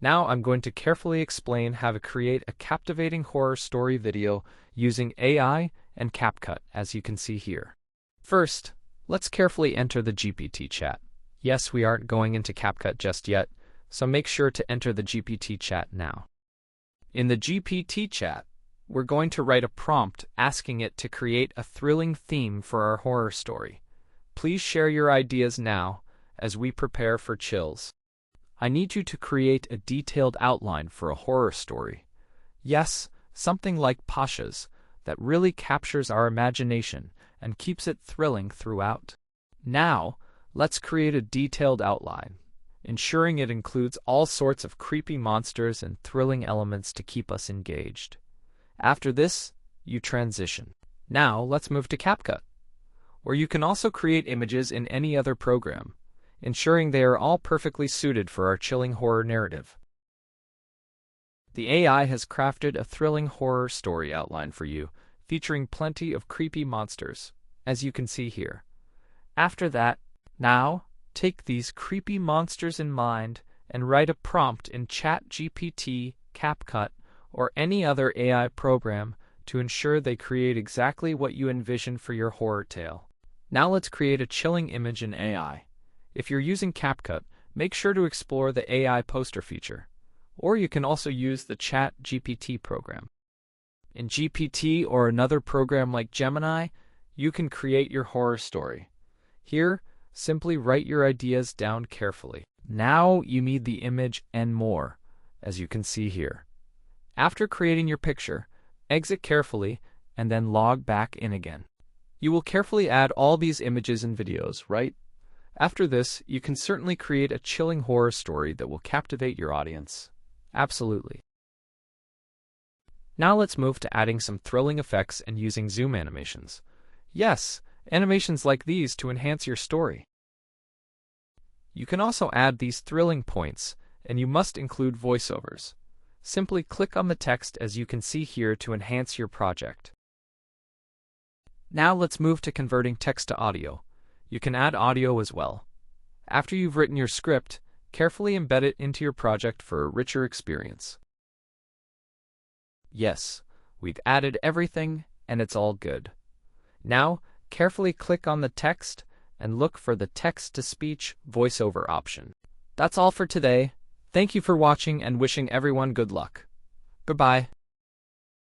Now I'm going to carefully explain how to create a captivating horror story video using AI and CapCut, as you can see here. First, let's carefully enter the GPT chat. Yes, we aren't going into CapCut just yet, so make sure to enter the GPT chat now. In the GPT chat, we're going to write a prompt asking it to create a thrilling theme for our horror story. Please share your ideas now as we prepare for chills. I need you to create a detailed outline for a horror story. Yes, something like Pasha's that really captures our imagination and keeps it thrilling throughout. Now, let's create a detailed outline, ensuring it includes all sorts of creepy monsters and thrilling elements to keep us engaged. After this, you transition. Now, let's move to CapCut, where you can also create images in any other program, ensuring they are all perfectly suited for our chilling horror narrative. The AI has crafted a thrilling horror story outline for you, featuring plenty of creepy monsters, as you can see here. After that, now, take these creepy monsters in mind and write a prompt in ChatGPT, CapCut, or any other AI program to ensure they create exactly what you envision for your horror tale. Now let's create a chilling image in AI. If you're using CapCut, make sure to explore the AI poster feature, or you can also use the ChatGPT program. In GPT or another program like Gemini, you can create your horror story. Here, simply write your ideas down carefully. Now you need the image and more, as you can see here. After creating your picture, exit carefully and then log back in again. You will carefully add all these images and videos, right? After this, you can certainly create a chilling horror story that will captivate your audience. Absolutely. Now let's move to adding some thrilling effects and using zoom animations. Yes, animations like these to enhance your story. You can also add these thrilling points, and you must include voiceovers. Simply click on the text as you can see here to enhance your project. Now let's move to converting text to audio. You can add audio as well. After you've written your script, carefully embed it into your project for a richer experience. Yes, we've added everything, and it's all good. Now, carefully click on the text and look for the text-to-speech voiceover option. That's all for today. Thank you for watching and wishing everyone good luck. Goodbye.